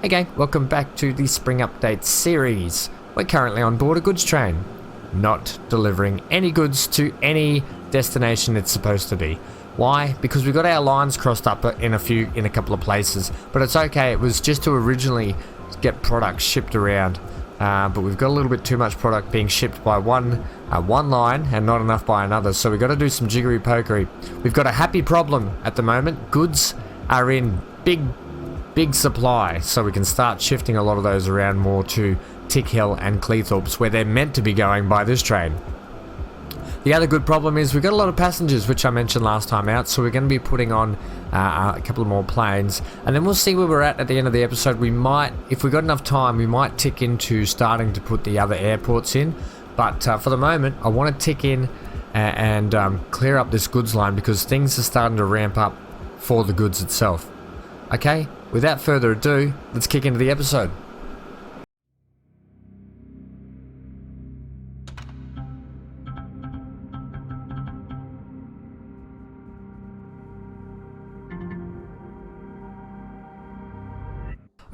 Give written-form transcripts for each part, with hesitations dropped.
Hey gang, welcome back to the Spring Update series. We're currently on board a goods train, not delivering any goods to any destination it's supposed to be. Why? Because we got our lines crossed up in a couple of places, but it's okay. It was just to originally get products shipped around, but we've got a little bit too much product being shipped by one line and not enough by another, so we've got to do some jiggery pokery. We've got a happy problem at the moment. Goods are in big supply, so we can start shifting a lot of those around more to Tick Hill and Cleethorpes, where they're meant to be going by this train. The other good problem is we've got a lot of passengers, which I mentioned last time out, so we're going to be putting on a couple of more planes, and then we'll see where we're at the end of the episode. We might, if we've got enough time, we might tick into starting to put the other airports in, but for the moment I want to tick in and clear up this goods line, because things are starting to ramp up for the goods itself. Okay, without further ado, let's kick into the episode.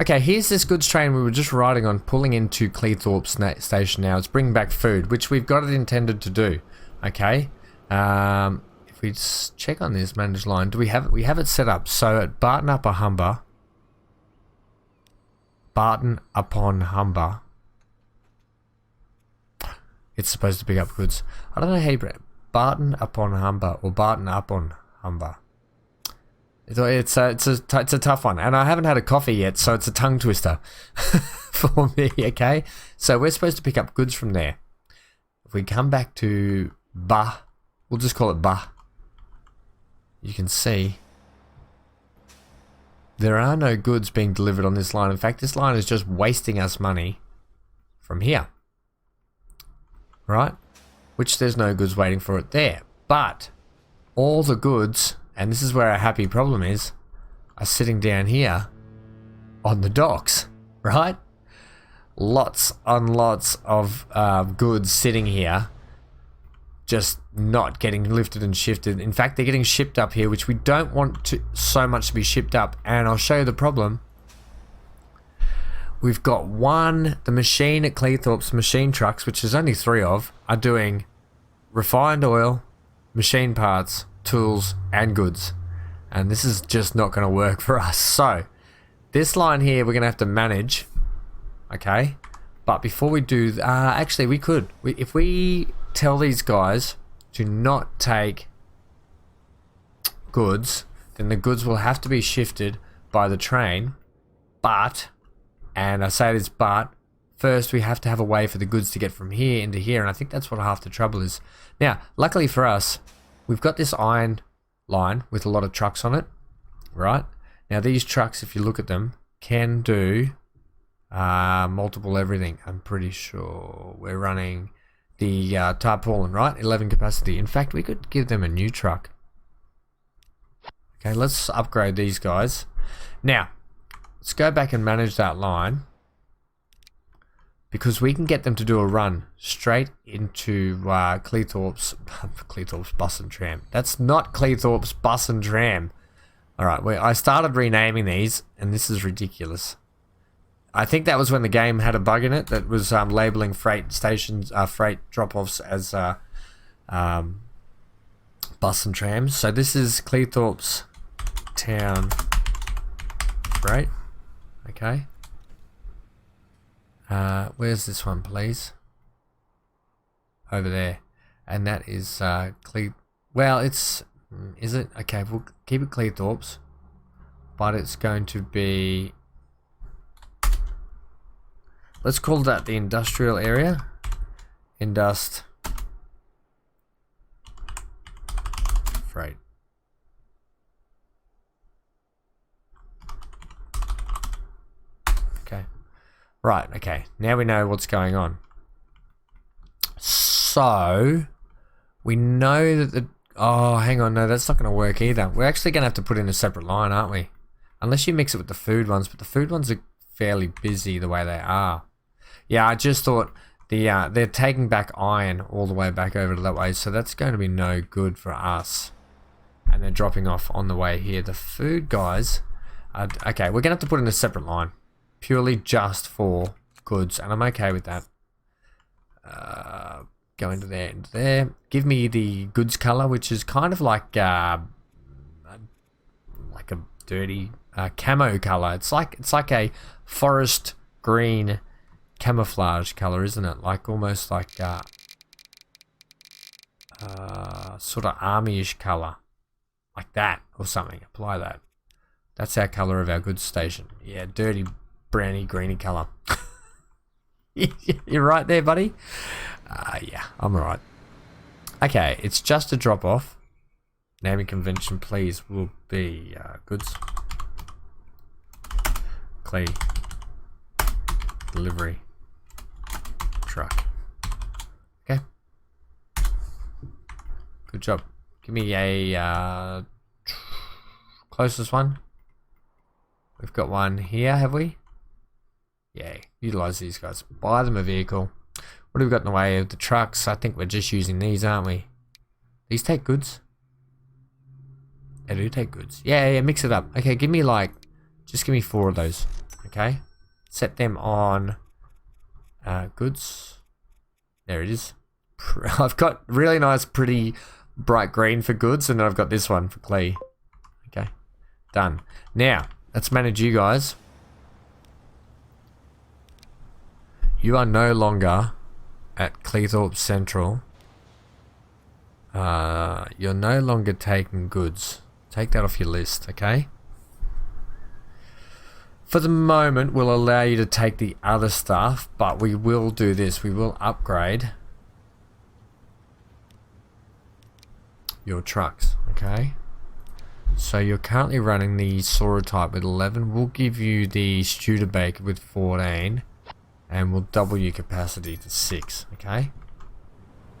Okay, here's this goods train we were just riding on, pulling into Cleethorpes station now. It's bringing back food, which we've got it intended to do. Okay, if we just check on this managed line, do we have it? We have it set up. So at Barton upon Humber, it's supposed to pick up goods. I don't know how you Barton upon Humber or Barton upon Humber. It's a tough one, and I haven't had a coffee yet, so it's a tongue twister for me. Okay, so we're supposed to pick up goods from there. If we come back to Bah, we'll just call it Bah. You can see there are no goods being delivered on this line. In fact, this line is just wasting us money from here, right? Which there's no goods waiting for it there, but all the goods, and this is where our happy problem is, are sitting down here on the docks, right? Lots and lots of goods sitting here, just not getting lifted and shifted. In fact, they're getting shipped up here, which we don't want to so much to be shipped up. And I'll show you the problem. We've got the machine at Cleethorpes, machine trucks, which there's only 3 of, are doing refined oil, machine parts, tools, and goods. And this is just not going to work for us. So this line here we're going to have to manage. Okay, but before we do, actually we could, if we tell these guys to not take goods, then the goods will have to be shifted by the train. But, and I say this but, first we have to have a way for the goods to get from here into here, and I think that's what half the trouble is. Now, luckily for us, we've got this iron line with a lot of trucks on it, right? Now these trucks, if you look at them, can do multiple everything. I'm pretty sure we're running the tarpaulin, right? 11 capacity. In fact, we could give them a new truck. Okay, let's upgrade these guys. Now, let's go back and manage that line, because we can get them to do a run straight into Cleethorpes Bus and Tram. That's not Cleethorpes Bus and Tram. Alright, I started renaming these, and this is ridiculous. I think that was when the game had a bug in it that was labeling freight stations, freight drop-offs as bus and trams. So this is Cleethorpes Town Freight. Okay. Where's this one, please? Over there. And that is well, it's, is it? Okay, we'll keep it Cleethorpes, but it's going to be, let's call that the industrial area. Freight. Okay. Right, okay. Now we know what's going on. So, we know that oh, hang on. No, that's not going to work either. We're actually going to have to put in a separate line, aren't we? Unless you mix it with the food ones, but the food ones are fairly busy the way they are. Yeah, I just thought they're taking back iron all the way back over to that way, so that's going to be no good for us. And they're dropping off on the way here. The food guys, okay, we're going to have to put in a separate line, purely just for goods, and I'm okay with that. Go into there. Give me the goods color, which is kind of like a dirty camo color. It's like a forest green camouflage color, isn't it? Like almost like sort of army-ish color, like that or something. Apply that. That's our color of our goods station. Yeah, dirty browny greeny color. You're right there, buddy. Yeah, I'm alright. Okay, it's just a drop off. Naming convention, please, will be goods. Clay. Delivery. Truck. Okay. Good job. Give me a closest one. We've got one here, have we? Yeah, utilize these guys. Buy them a vehicle. What have we got in the way of the trucks? I think we're just using these, aren't we? These take goods. They do take goods. Yeah, mix it up. Okay, just give me 4 of those. Okay. Set them on goods. There it is. I've got really nice, pretty bright green for goods, and then I've got this one for clay. Okay. Done. Now, let's manage you guys. You are no longer at Cleethorpes Central. You're no longer taking goods. Take that off your list, okay? For the moment, we'll allow you to take the other stuff, but we will do this. We will upgrade your trucks, okay? So you're currently running the Saurotype with 11. We'll give you the Studebaker with 14. And we'll double your capacity to 6, okay?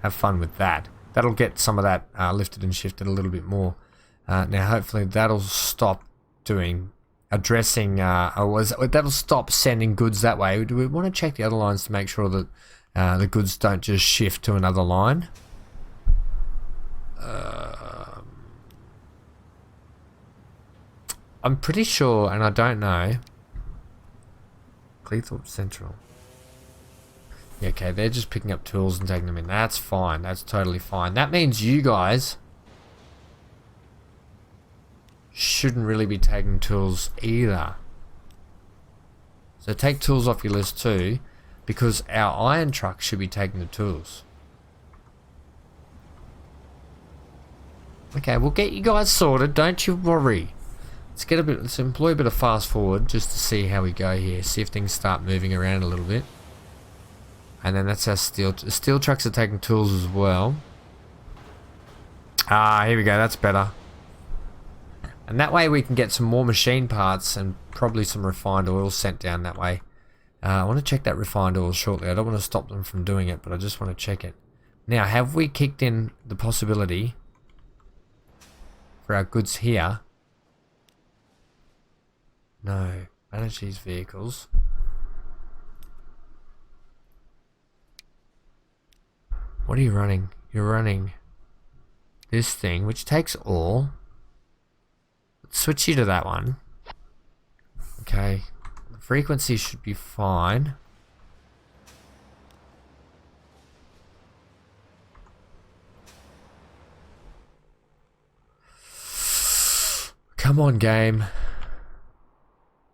Have fun with that. That'll get some of that lifted and shifted a little bit more. Now, hopefully, that'll stop that'll stop sending goods that way. Do we want to check the other lines to make sure that the goods don't just shift to another line? I'm pretty sure, and I don't know. Cleethorpes Central. Okay, they're just picking up tools and taking them in. That's fine. That's totally fine. That means you guys shouldn't really be taking tools either. So take tools off your list too, because our iron truck should be taking the tools. Okay, we'll get you guys sorted. Don't you worry. Let's employ a bit of fast forward just to see how we go here. See if things start moving around a little bit. And then that's our steel trucks are taking tools as well. Here we go. That's better. And that way we can get some more machine parts and probably some refined oil sent down that way. I want to check that refined oil shortly. I don't want to stop them from doing it, but I just want to check it. Now, have we kicked in the possibility for our goods here? No. Manage these vehicles. What are you running? You're running this thing, which takes all. Let's switch you to that one. Okay. The frequency should be fine. Come on, game.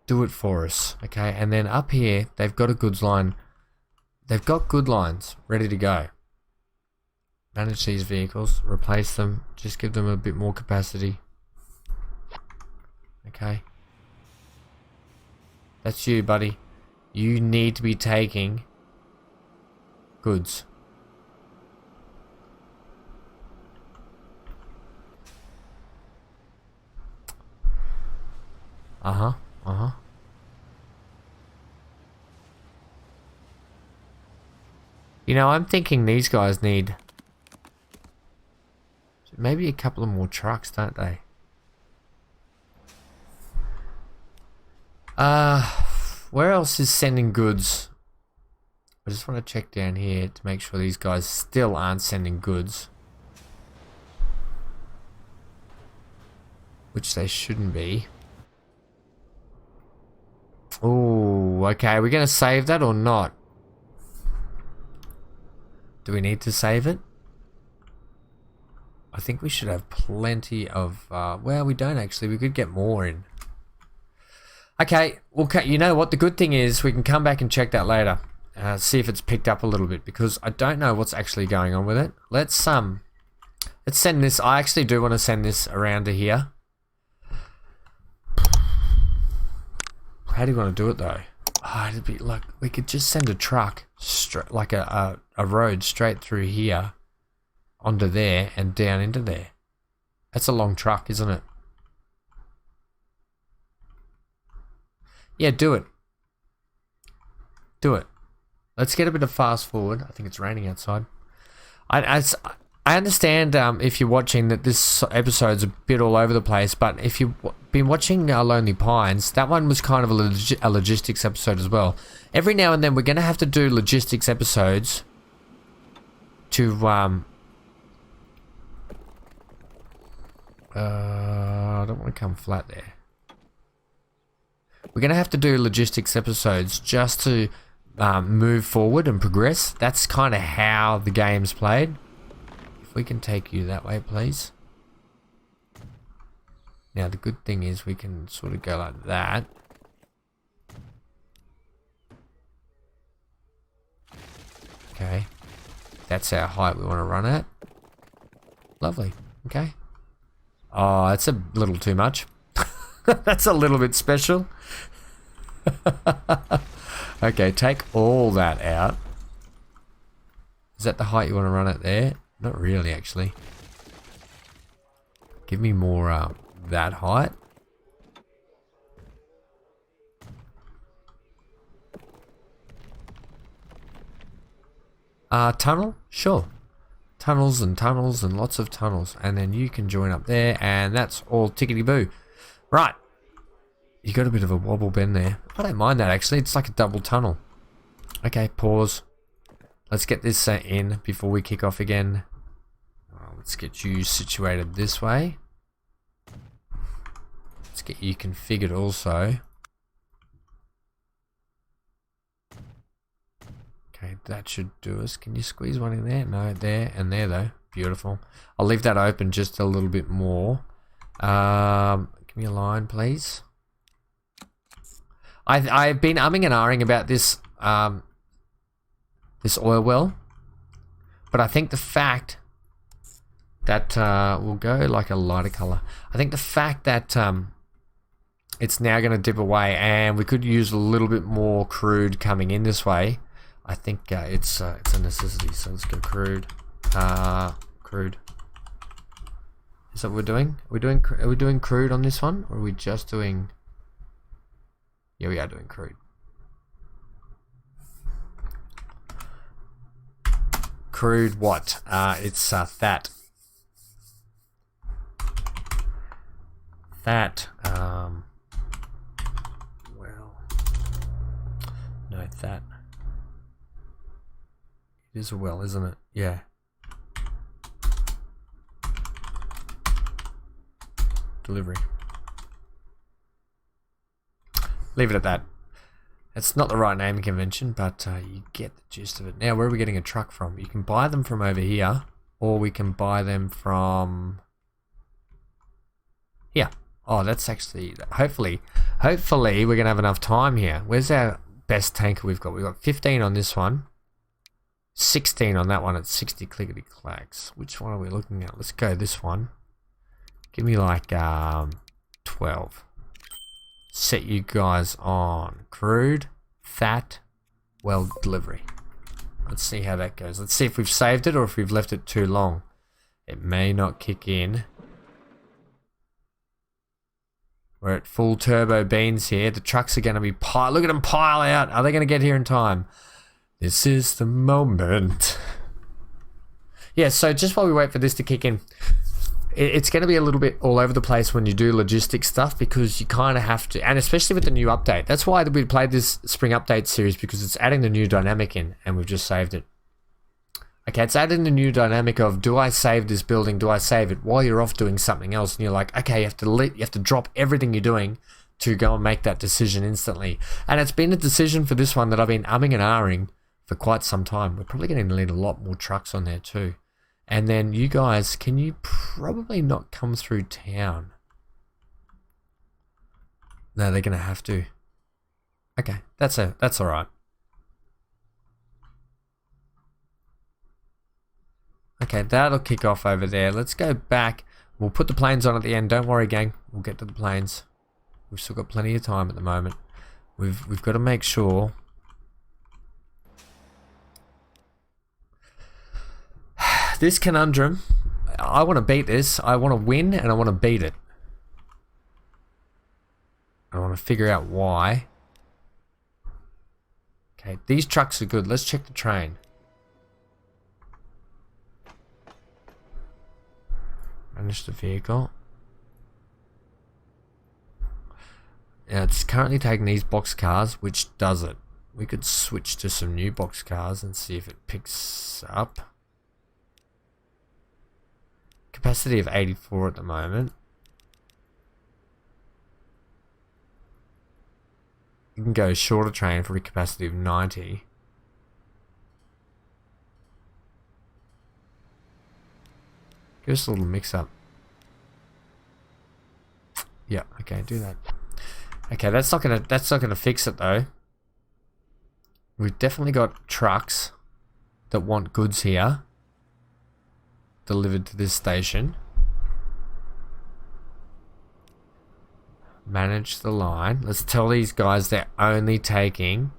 Do it for us. Okay, and then up here, they've got a goods line. They've got good lines ready to go. Manage these vehicles, replace them, just give them a bit more capacity. Okay. That's you, buddy. You need to be taking goods. You know, I'm thinking these guys need maybe a couple of more trucks, don't they? Where else is sending goods? I just want to check down here to make sure these guys still aren't sending goods. Which they shouldn't be. Oh, Ooh, okay. Are we going to save that or not? Do we need to save it? I think we should have plenty of... well, we don't actually. We could get more in. Okay, well, you know what? The good thing is we can come back and check that later. See if it's picked up a little bit, because I don't know what's actually going on with it. Let's send this. I actually do want to send this around to here. How do you want to do it though? Oh, it'd be like we could just send a truck straight, like a road straight through here onto there and down into there. That's a long truck, isn't it? Yeah, do it. Do it. Let's get a bit of fast forward. I think it's raining outside. I understand if you're watching that this episode's a bit all over the place, but if you've been watching Lonely Pines, that one was kind of a logistics episode as well. Every now and then we're going to have to do logistics episodes to... I don't want to come flat there. We're going to have to do logistics episodes just to move forward and progress. That's kind of how the game's played. If we can take you that way, please. Now, the good thing is we can sort of go like that. Okay. That's our height we want to run at. Lovely. Okay. Oh, that's a little too much. That's a little bit special. Okay, take all that out. Is that the height you want to run at there? Not really, actually. Give me more that height. Tunnel? Sure. Tunnels and tunnels and lots of tunnels. And then you can join up there, and that's all tickety-boo. Right. You got a bit of a wobble bend there. I don't mind that, actually. It's like a double tunnel. Okay, pause. Let's get this in before we kick off again. Let's get you situated this way. Let's get you configured also. Okay, that should do us. Can you squeeze one in there? No, there and there though. Beautiful. I'll leave that open just a little bit more. Give me a line, please. I've been umming and ahhing about this this oil well, but I think the fact that we'll go like a lighter color. I think the fact that it's now going to dip away, and we could use a little bit more crude coming in this way. I think it's a necessity. So let's go crude. Crude. Is that what we're doing? Are we doing crude on this one, or are we just doing? Yeah, we are doing crude. Crude what? It's that. That. Well, no, that. It is a well, isn't it? Yeah. Delivery. Leave it at that. It's not the right naming convention, but you get the gist of it. Now, where are we getting a truck from? You can buy them from over here, or we can buy them from here. Oh, that's actually, hopefully we're going to have enough time here. Where's our best tanker we've got? We've got 15 on this one, 16 on that one at 60 clickety clacks. Which one are we looking at? Let's go this one. Give me like 12. Set you guys on crude, fat, well, delivery. Let's see how that goes. Let's see if we've saved it or if we've left it too long. It may not kick in. We're at full turbo beans here. The trucks are going to be look at them pile out. Are they going to get here in time? This is the moment. Yeah, so just while we wait for this to kick in, it's going to be a little bit all over the place when you do logistics stuff, because you kind of have to, and especially with the new update. That's why we played this spring update series, because it's adding the new dynamic in, and we've just saved it. Okay, it's adding the new dynamic of, do I save this building? Do I save it while you're off doing something else? And you're like, okay, you have to drop everything you're doing to go and make that decision instantly. And it's been a decision for this one that I've been umming and ahhing for quite some time. We're probably going to need a lot more trucks on there too. And then you guys, can you probably not come through town? No, they're going to have to. Okay, that's all right. Okay, that'll kick off over there. Let's go back. We'll put the planes on at the end. Don't worry, gang. We'll get to the planes. We've still got plenty of time at the moment. We've got to make sure. This conundrum, I want to beat this. I want to win and I want to beat it. I want to figure out why. Okay, these trucks are good. Let's check the train. Manage the vehicle. Now it's currently taking these box cars, which does it. We could switch to some new box cars and see if it picks up. Capacity of 84 at the moment. You can go shorter train for a capacity of 90. Give us a little mix up. Yeah, okay, do that. Okay, that's not gonna fix it though. We've definitely got trucks that want goods here delivered to this station. Manage the line. Let's tell these guys they're only taking.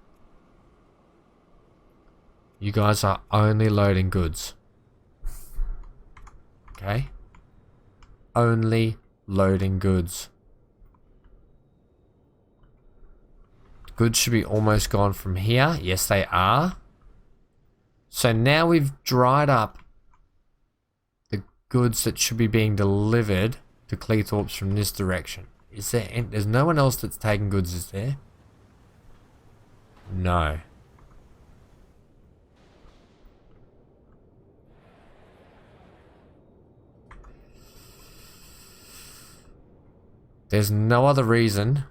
You guys are only loading goods. Okay? Only loading goods. Goods should be almost gone from here. Yes, they are. So now we've dried up the goods that should be being delivered to Cleethorpes from this direction. Is there? There's no one else that's taking goods, is there? No. There's no other reason.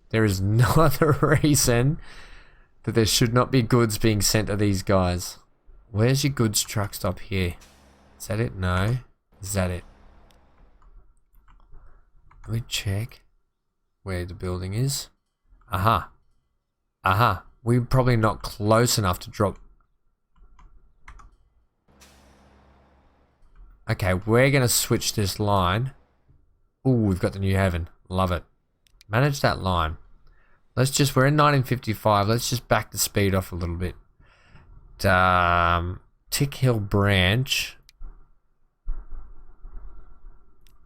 There is no other reason that there should not be goods being sent to these guys. Where's your goods truck stop here? Is that it? No. Is that it? Let me check where the building is. Aha. Aha. We're probably not close enough to drop. Okay, we're going to switch this line. Ooh, we've got the New Haven. Love it. Manage that line. Let's just, we're in 1955. Let's just back the speed off a little bit. Tick Hill branch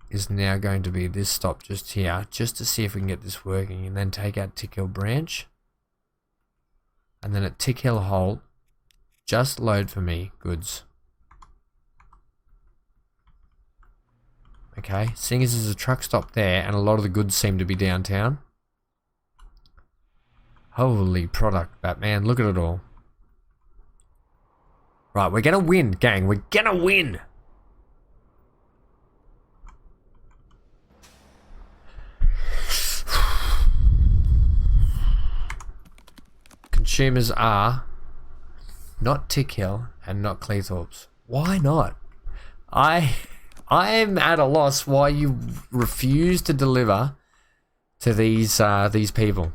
is now going to be this stop just here, just to see if we can get this working, and then take out Tick Hill branch. And then at Tick Hill Halt, just load for me goods. Okay, seeing as there's a truck stop there and a lot of the goods seem to be downtown. Holy product, Batman, look at it all. Right, we're gonna win, gang, we're gonna win! Consumers are not Tick Hill and not Cleethorpes. Why not? I am at a loss why you refuse to deliver to these people.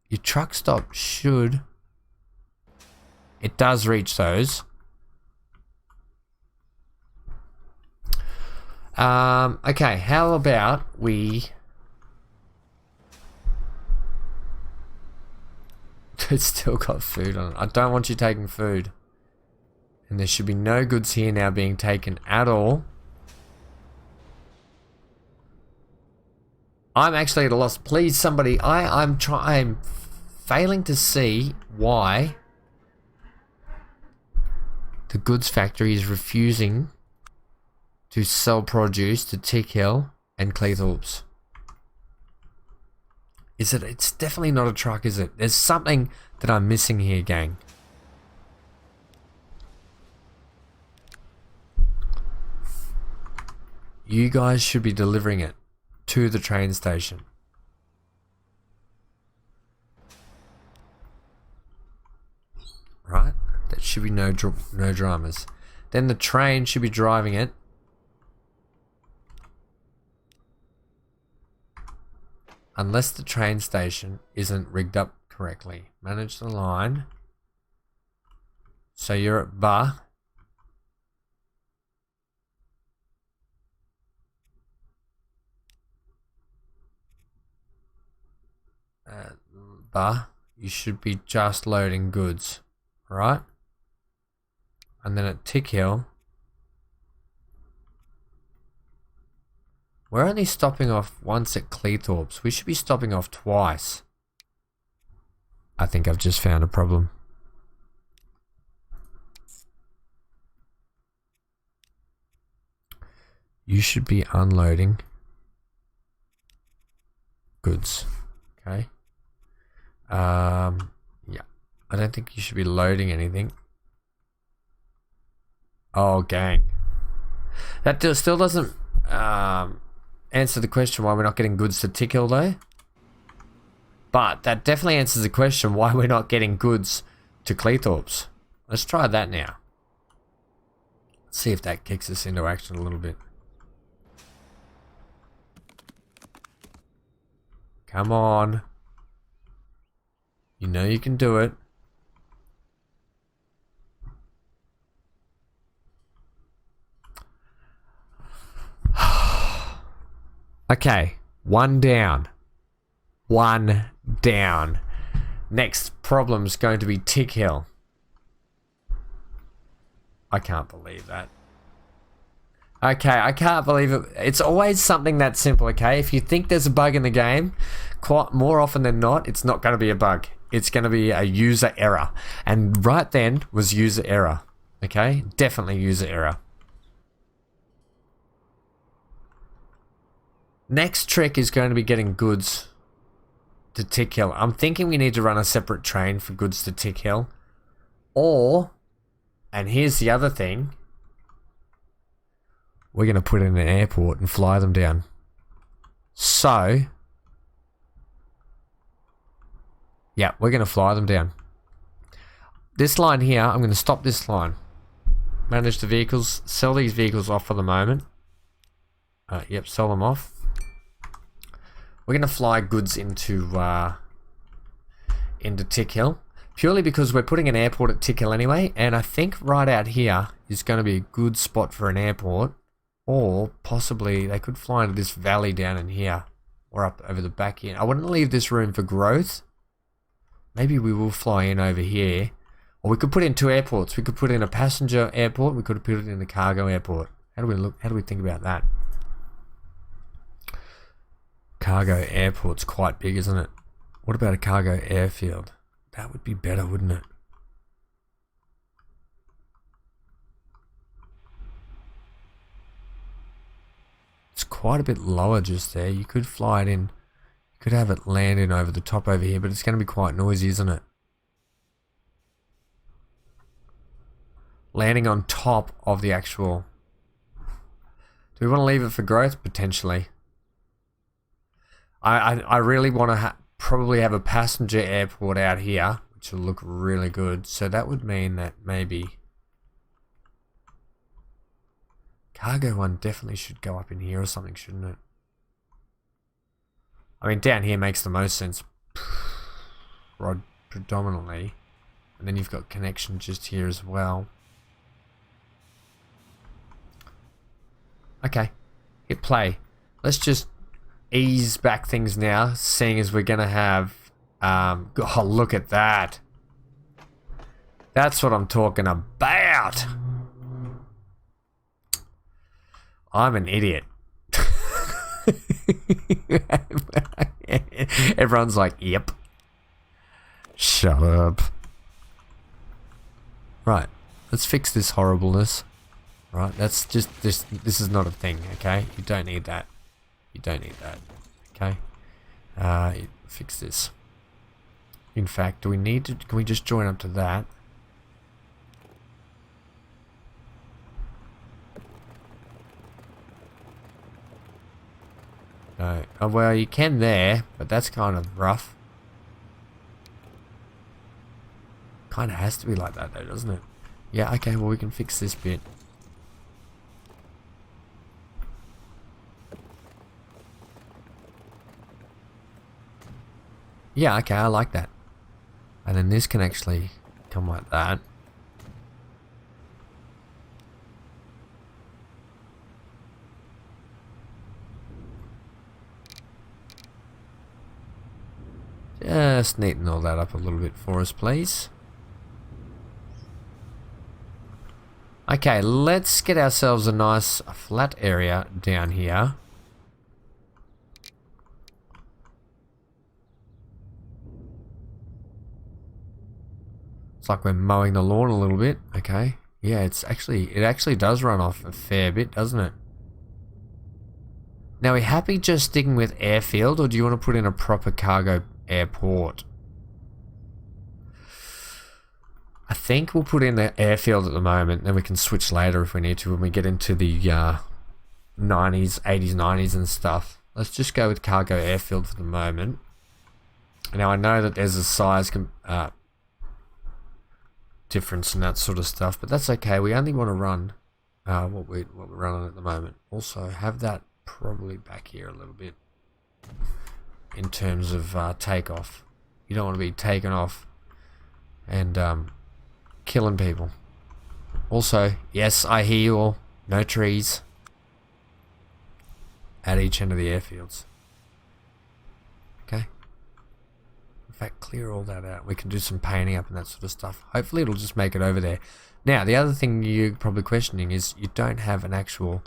Your truck stop should. It does reach those. Okay, how about we... It's still got food on it. I don't want you taking food. And there should be no goods here now being taken at all. I'm actually at a loss. Please, somebody. I'm failing to see why the goods factory is refusing to sell produce to Tick Hill and Cleethorpes. Is it? It's definitely not a truck, is it? There's something that I'm missing here, gang. You guys should be delivering it to the train station. Right? There should be no dramas. Then the train should be driving it. Unless the train station isn't rigged up correctly. Manage the line. So you're at bar. You should be just loading goods, right? And then at Tick Hill, we're only stopping off once at Cleethorpes. We should be stopping off twice. I think I've just found a problem. You should be unloading goods, okay? Yeah, I don't think you should be loading anything. Oh, gang. That still doesn't answer the question why we're not getting goods to Tick Hill though. But that definitely answers the question why we're not getting goods to Cleethorpes. Let's try that now. Let's see if that kicks us into action a little bit. Come on. You know you can do it. Okay, one down. One down. Next problem's going to be Tick Hill. I can't believe that. Okay, I can't believe it. It's always something that simple, okay? If you think there's a bug in the game, quite more often than not, it's not going to be a bug. It's going to be a user error. And right then was user error. Okay? Definitely user error. Next trick is going to be getting goods to Tick Hill. I'm thinking we need to run a separate train for goods to Tick Hill. Or, and here's the other thing, we're going to put in an airport and fly them down. So, yeah, we're going to fly them down. This line here, I'm going to stop this line. Manage the vehicles, sell these vehicles off for the moment. Yep, sell them off. We're going to fly goods into Tick Hill. Purely because we're putting an airport at Tick Hill anyway. And I think right out here is going to be a good spot for an airport. Or possibly they could fly into this valley down in here. Or up over the back here. I wouldn't leave this room for growth. Maybe we will fly in over here. Or we could put in two airports. We could put in a passenger airport. We could put it in a cargo airport. How do we look? How do we think about that? Cargo airport's quite big, isn't it? What about a cargo airfield? That would be better, wouldn't it? It's quite a bit lower just there. You could fly it in. You could have it land in over the top over here, but it's going to be quite noisy, isn't it? Landing on top of the actual... Do we want to leave it for growth? Potentially. I really want to probably have a passenger airport out here, which will look really good. So that would mean that maybe... Cargo one definitely should go up in here or something, shouldn't it? I mean, down here makes the most sense. Predominantly. And then you've got connection just here as well. Okay. Hit play. Let's just ease back things now, seeing as we're going to have... oh, look at that. That's what I'm talking about. I'm an idiot. Everyone's like, yep. Shut up. Right. Let's fix this horribleness. Right. That's just this. This is not a thing. Okay. You don't need that. You don't need that. Okay. Fix this. In fact, do we need to? Can we just join up to that? No. Oh, well, you can there, but that's kind of rough. Kind of has to be like that though, doesn't it? Yeah, okay, well we can fix this bit. Yeah, okay, I like that. And then this can actually come like that. Just neaten all that up a little bit for us, please. Okay, let's get ourselves a nice flat area down here. It's like we're mowing the lawn a little bit. Okay. Yeah, it actually does run off a fair bit, doesn't it? Now, are we happy just sticking with airfield, or do you want to put in a proper cargo airport? I think we'll put in the airfield at the moment, then we can switch later if we need to when we get into the 90s, 80s, 90s and stuff. Let's just go with cargo airfield for the moment. Now, I know that there's a size difference and that sort of stuff, but that's okay. We only want to run what we're running at the moment. Also, have that probably back here a little bit in terms of takeoff. You don't want to be taken off and killing people. Also, yes, I hear you all. No trees at each end of the airfields. Okay. In fact, clear all that out. We can do some painting up and that sort of stuff. Hopefully it'll just make it over there. Now, the other thing you're probably questioning is you don't have an actual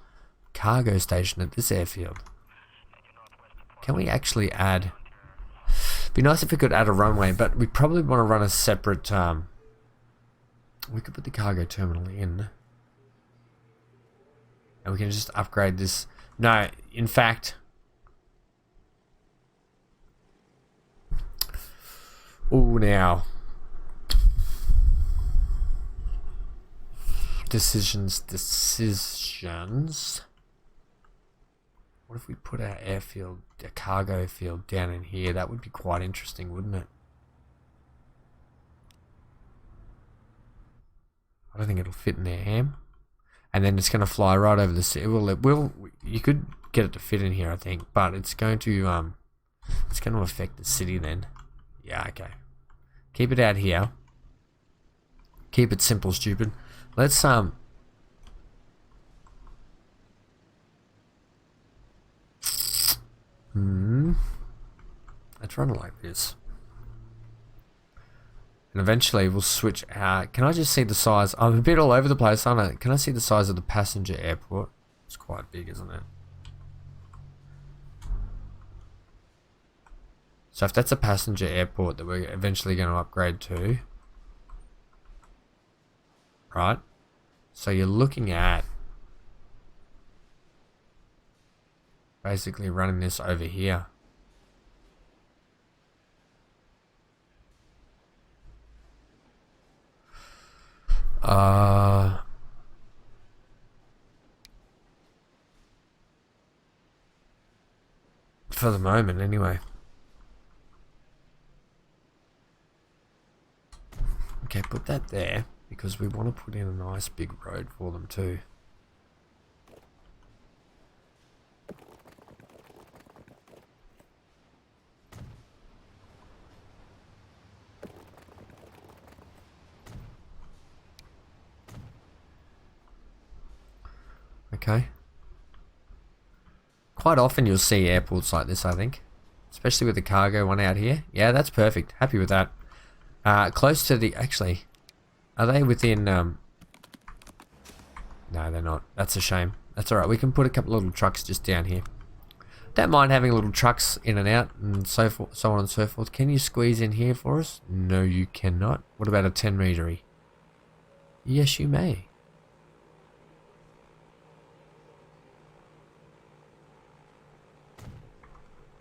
cargo station at this airfield. Can we actually add... Be nice if we could add a runway, but we probably want to run a separate... we could put the cargo terminal in. And we can just upgrade this. No, in fact... Oh, now. Decisions. What if we put our airfield, a cargo field down in here? That would be quite interesting, wouldn't it? I don't think it'll fit in there, Ham. And then it's going to fly right over the city. Well, it will. You could get it to fit in here, I think, but it's going to affect the city then. Yeah, okay. Keep it out here. Keep it simple, stupid. Let's let's run it like this. And eventually we'll switch out. Can I just see the size? I'm a bit all over the place, aren't I? Can I see the size of the passenger airport? It's quite big, isn't it? So if that's a passenger airport that we're eventually going to upgrade to, right? So you're looking at basically running this over here. For the moment, anyway. Okay, put that there, because we want to put in a nice big road for them too. Okay. Quite often you'll see airports like this, I think. Especially with the cargo one out here. Yeah, that's perfect. Happy with that. Close to the... Actually, are they within... No, they're not. That's a shame. That's alright. We can put a couple of little trucks just down here. Don't mind having little trucks in and out and so on and so forth. Can you squeeze in here for us? No, you cannot. What about a 10 meter-y? Yes, you may.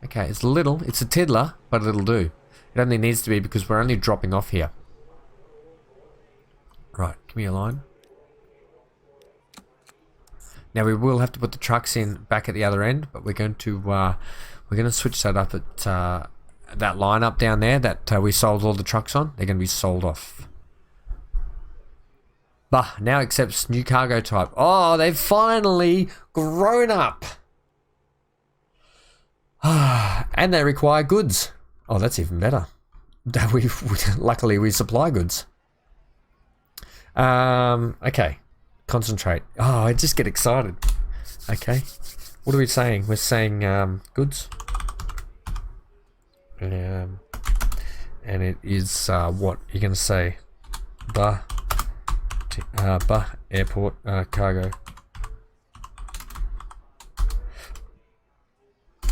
Okay, it's little. It's a tiddler, but it'll do. It only needs to be because we're only dropping off here. Right, give me a line. Now we will have to put the trucks in back at the other end, but we're going to switch that up at that line up down there that we sold all the trucks on. They're going to be sold off. Bah, now accepts new cargo type. Oh, they've finally grown up. And they require goods. Oh, that's even better. Luckily we supply goods. Okay. Concentrate. Oh, I just get excited. Okay. What are we saying? We're saying goods. And it is what you're going to say? Airport cargo.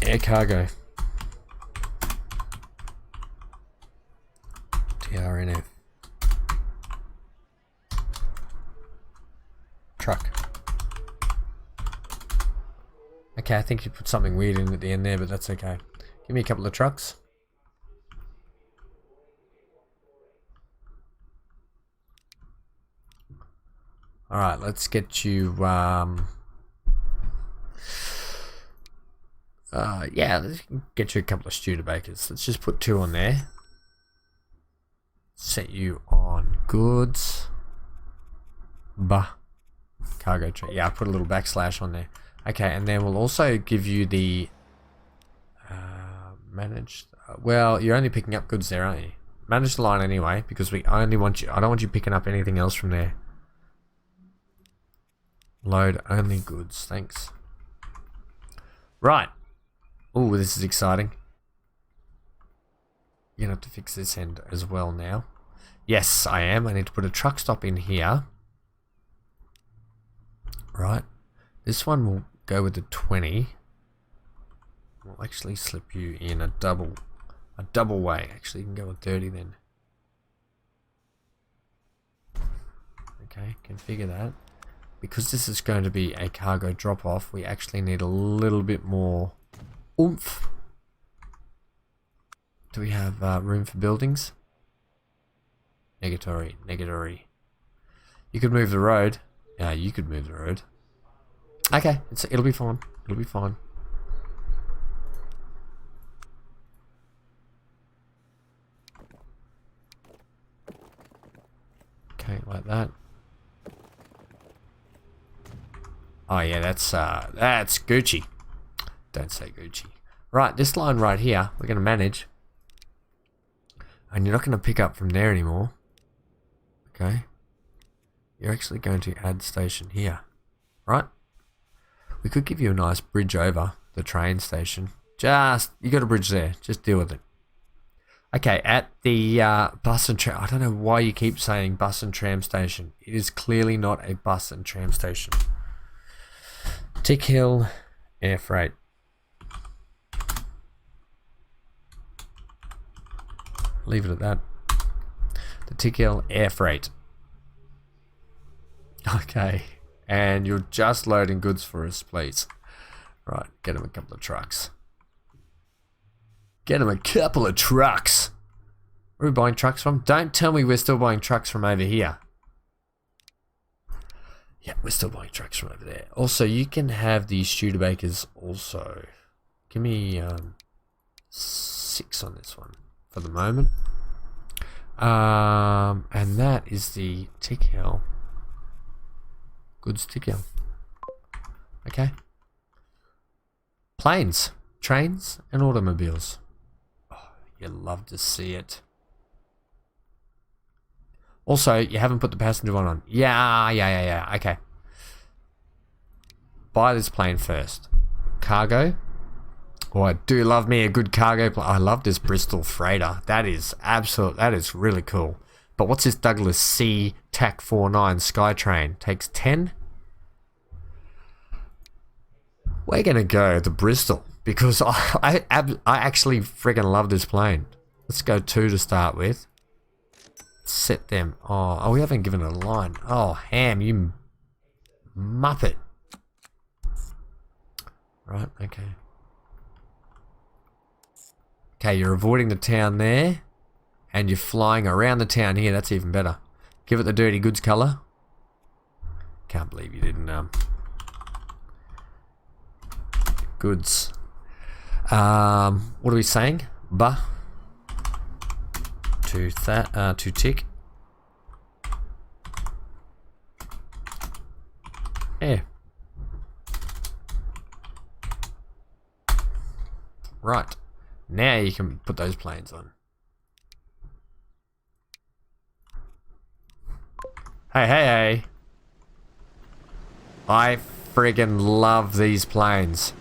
Air cargo. TRNF. Truck. Okay, I think you put something weird in at the end there, but that's okay. Give me a couple of trucks. Alright, let's get you, yeah, let's get you a couple of Studebakers. Let's just put 2 on there. Set you on goods. Cargo tray. Yeah, I put a little backslash on there. Okay, and then we'll also give you the manage. Well, you're only picking up goods there, aren't you? Manage the line anyway, because we only want you. I don't want you picking up anything else from there. Load only goods. Thanks. Right. Oh, this is exciting. You're gonna have to fix this end as well now. Yes, I am. I need to put a truck stop in here. Right. This one will go with the 20. We'll actually slip you in a double way. Actually, you can go with 30 then. Okay, configure that. Because this is going to be a cargo drop-off, we actually need a little bit more oomph. Do we have room for buildings? Negatory, negatory. You could move the road. Yeah, you could move the road. Okay, it'll be fine. It'll be fine. Okay, like that. Oh yeah, that's Gucci. Don't say Gucci. Right, this line right here, we're going to manage. And you're not going to pick up from there anymore. Okay. You're actually going to add station here. Right? We could give you a nice bridge over the train station. You got a bridge there. Just deal with it. Okay, at the bus and tram. I don't know why you keep saying bus and tram station. It is clearly not a bus and tram station. Tick Hill Air Freight. Leave it at that. The Tick Hill Air Freight. Okay. And you're just loading goods for us, please. Right, get him a couple of trucks. Get him a couple of trucks. Where are we buying trucks from? Don't tell me we're still buying trucks from over here. Yeah, we're still buying trucks from over there. Also, you can have these Studebakers also. Give me 6 on this one for the moment. And that is the Tick Hill. Goods Tick Hill. Okay. Planes, trains, and automobiles. Oh, you love to see it. Also, you haven't put the passenger one on. Yeah. Okay. Buy this plane first. Cargo. Oh, I do love me a good cargo plane. I love this Bristol freighter. That is really cool. But what's this Douglas C TAC 49 Skytrain? Takes 10? We're going to go the Bristol because I actually friggin' love this plane. Let's go 2 to start with. Set them. Oh, we haven't given it a line. Oh, Ham, you muppet. Right, okay. Okay, you're avoiding the town there. And you're flying around the town here. That's even better. Give it the dirty goods colour. Can't believe you didn't goods. What are we saying? To tick. Yeah. Right. Now you can put those planes on. Hey. I friggin' love these planes.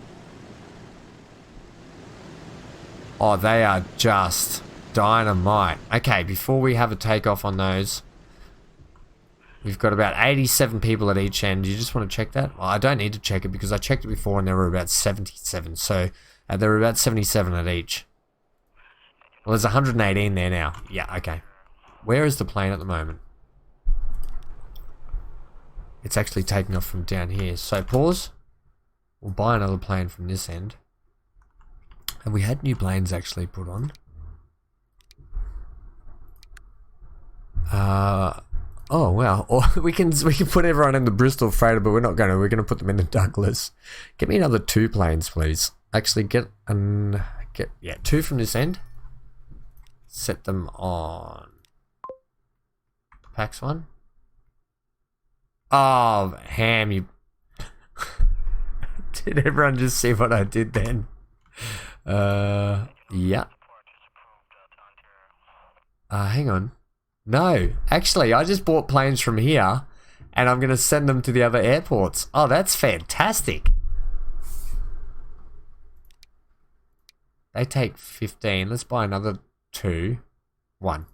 Oh, they are just dynamite. Okay, before we have a takeoff on those, we've got about 87 people at each end. You just want to check that? Well, I don't need to check it because I checked it before and there were about 77. So there were about 77 at each. Well, there's 118 there now. Yeah, okay. Where is the plane at the moment? It's actually taking off from down here. So pause. We'll buy another plane from this end. And we had new planes actually put on. Oh wow. Or we can put everyone in the Bristol freighter, but we're not going to. We're going to put them in the Douglas. Get me another 2 planes, please. Actually, get 2 from this end. Set them on PAX 1. Oh, Ham, you... Did everyone just see what I did then? Yeah. Hang on. No, actually, I just bought planes from here, and I'm going to send them to the other airports. Oh, that's fantastic. They take 15. Let's buy another 2. 1.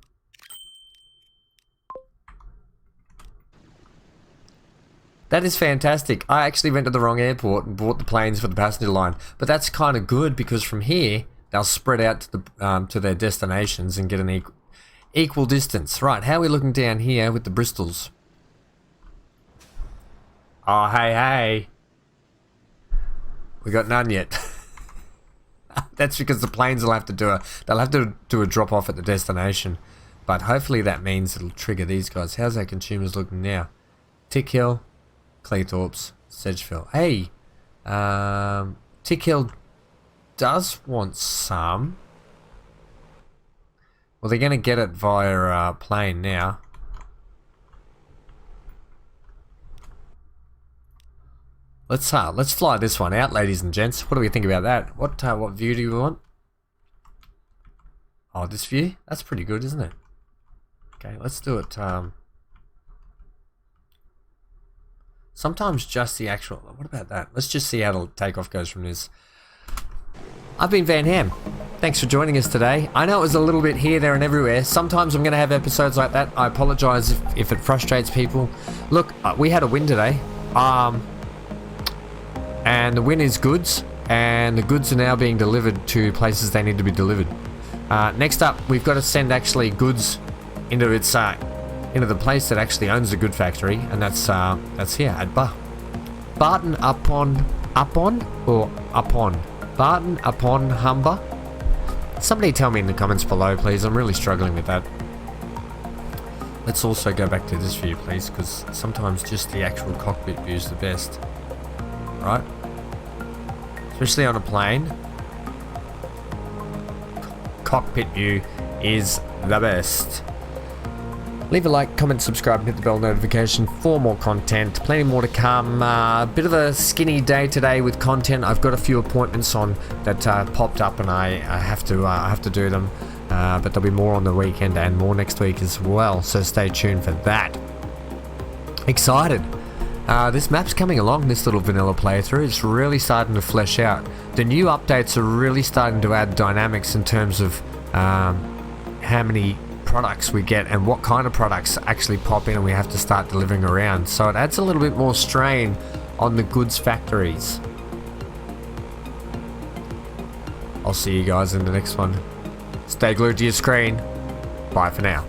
That is fantastic. I actually went to the wrong airport and bought the planes for the passenger line. But that's kind of good because from here, they'll spread out to their destinations and get an equal distance. Right, how are we looking down here with the Bristols? Oh, hey. We got none yet. That's because the planes will have to do a drop off at the destination. But hopefully that means it'll trigger these guys. How's our consumers looking now? Tick Hill, Cleethorpes, Sedgefield. Hey, Tick Hill does want some. Well, they're going to get it via plane now. Let's fly this one out, ladies and gents. What do we think about that? What view do you want? Oh, this view? That's pretty good, isn't it? Okay, let's do it. Sometimes just the actual... What about that? Let's just see how the takeoff goes from this. I've been Van Ham. Thanks for joining us today. I know it was a little bit here, there and everywhere. Sometimes I'm going to have episodes like that. I apologize if it frustrates people. Look, we had a win today. And the win is goods. And the goods are now being delivered to places they need to be delivered. Next up, we've got to send actually goods into the place that actually owns the good factory, and that's here at Barton upon Barton upon Humber. Somebody tell me in the comments below, please. I'm really struggling with that. Let's also go back to this view, please, because sometimes just the actual cockpit view is the best, right? Especially on a plane. Cockpit view is the best. Leave a like, comment, subscribe, and hit the bell notification for more content. Plenty more to come. Bit of a skinny day today with content. I've got a few appointments on that popped up, and I have to do them. But there'll be more on the weekend and more next week as well. So stay tuned for that. Excited. This map's coming along. This little vanilla playthrough. It's really starting to flesh out. The new updates are really starting to add dynamics in terms of how many products we get and what kind of products actually pop in and we have to start delivering around. So it adds a little bit more strain on the goods factories. I'll see you guys in the next one. Stay glued to your screen. Bye for now.